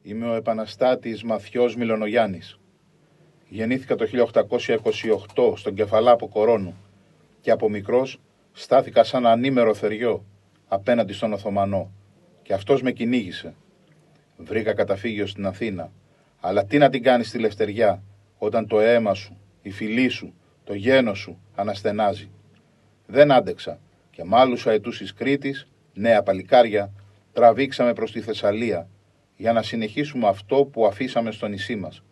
Είμαι ο επαναστάτης Μαθιός Μιλονογιάννης. Γεννήθηκα το 1828 στον Κεφαλάπο Κορώνου και από μικρός στάθηκα σαν ανήμερο θεριό απέναντι στον Οθωμανό και αυτός με κυνήγησε. Βρήκα καταφύγιο στην Αθήνα, αλλά τι να την κάνεις στη Λευτεριά όταν το αίμα σου, η φυλή σου, το γένος σου αναστενάζει. Δεν άντεξα και μ' άλλους αετούς εις Κρήτης, νέα παλικάρια, τραβήξαμε προς τη Θεσσαλία για να συνεχίσουμε αυτό που αφήσαμε στο νησί μας.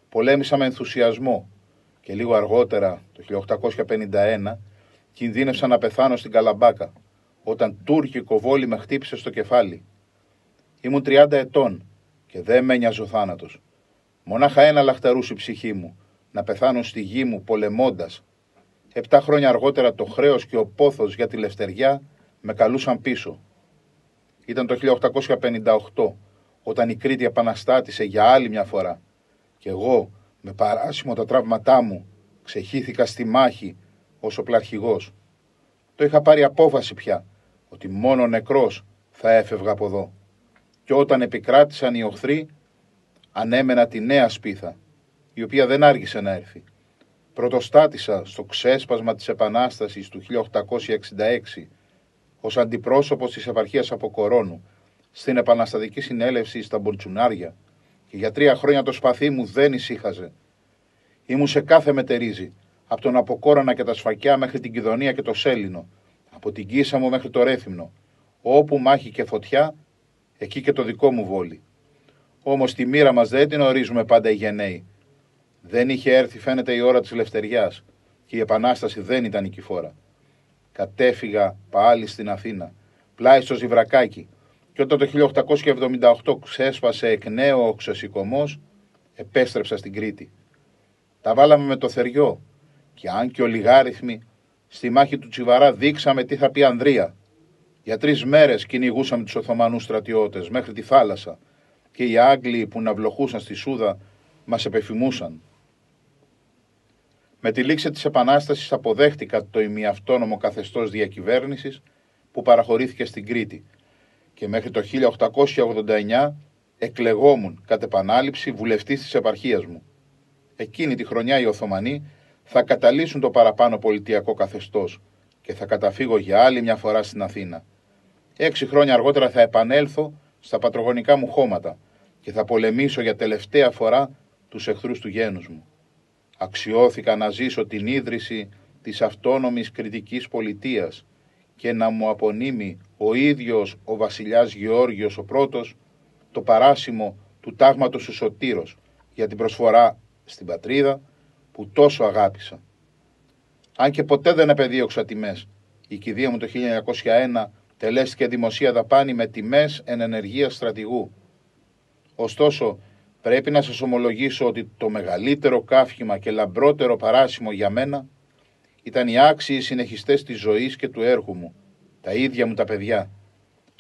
Πολέμησα με ενθουσιασμό και λίγο αργότερα, το 1851, κινδύνευσα να πεθάνω στην Καλαμπάκα, όταν τουρκικό βόλι με χτύπησε στο κεφάλι. Ήμουν 30 ετών και δεν με ένοιαζε ο θάνατος. Μονάχα ένα λαχταρούσε η ψυχή μου, να πεθάνω στη γη μου πολεμώντας. 7 χρόνια αργότερα το χρέος και ο πόθος για τη Λευτεριά με καλούσαν πίσω. Ήταν το 1858, όταν η Κρήτη επαναστάτησε για άλλη μια φορά. Και εγώ, με παράσιμο τα τραύματά μου, ξεχύθηκα στη μάχη ως οπλαρχηγός. Το είχα πάρει απόφαση πια, ότι μόνο νεκρός θα έφευγα από εδώ. Και όταν επικράτησαν οι οχθροί, ανέμενα τη νέα Σπίθα, η οποία δεν άργησε να έρθει. Πρωτοστάτησα στο ξέσπασμα της Επανάστασης του 1866 ως αντιπρόσωπος της επαρχίας Αποκορώνου στην επαναστατική συνέλευση στα Μπολτσουνάρια και για 3 χρόνια το σπαθί μου δεν ησύχαζε. Ήμουν σε κάθε μετερίζη, από τον Αποκόρονα και τα Σφακιά μέχρι την Κιδωνία και το Σέλινο, από την Κίσαμο μέχρι το Ρέθυμνο, όπου μάχη και φωτιά, εκεί και το δικό μου βόλι. Όμως τη μοίρα μας δεν την ορίζουμε πάντα οι γενναίοι. Δεν είχε έρθει φαίνεται η ώρα της Λευτεριάς και η Επανάσταση δεν ήταν νικηφόρα. Κατέφυγα πάλι στην Αθήνα, πλάι στο Ζιβρακάκι, και όταν το 1878 ξέσπασε εκ νέου ο ξεσηκωμός, επέστρεψα στην Κρήτη. Τα βάλαμε με το θεριό και αν και ολιγάριθμοι, στη μάχη του Τσιβαρά δείξαμε τι θα πει Ανδρεία. Για 3 μέρες κυνηγούσαμε τους Οθωμανούς στρατιώτες μέχρι τη θάλασσα και οι Άγγλοι που ναυλοχούσαν στη Σούδα μας επεφημούσαν. Με τη λήξη της Επανάστασης αποδέχτηκα το ημιαυτόνομο καθεστώς διακυβέρνησης που παραχωρήθηκε στην Κρήτη και μέχρι το 1889 εκλεγόμουν κατ' επανάληψη βουλευτής της επαρχίας μου. Εκείνη τη χρονιά οι Οθωμανοί θα καταλύσουν το παραπάνω πολιτιακό καθεστώς και θα καταφύγω για άλλη μια φορά στην Αθήνα. 6 χρόνια αργότερα θα επανέλθω στα πατρογονικά μου χώματα και θα πολεμήσω για τελευταία φορά τους εχθρούς του γένους μου. Αξιώθηκα να ζήσω την ίδρυση της αυτόνομης κρητικής πολιτείας και να μου απονείμει ο ίδιος ο βασιλιάς Γεώργιος ο Πρώτος το παράσημο του τάγματος του Σωτήρος για την προσφορά στην πατρίδα που τόσο αγάπησα. Αν και ποτέ δεν επεδίωξα τιμές, η κηδεία μου το 1901 τελέστηκε δημοσία δαπάνη με τιμές εν ενεργεία στρατηγού. Ωστόσο, πρέπει να σας ομολογήσω ότι το μεγαλύτερο καύχημα και λαμπρότερο παράσημο για μένα ήταν οι άξιοι συνεχιστές της ζωής και του έργου μου, τα ίδια μου τα παιδιά.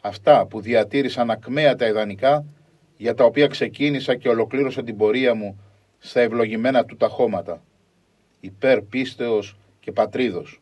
Αυτά που διατήρησαν ακμαία τα ιδανικά, για τα οποία ξεκίνησα και ολοκλήρωσα την πορεία μου στα ευλογημένα του τα χώματα. Υπέρ πίστεως και πατρίδος.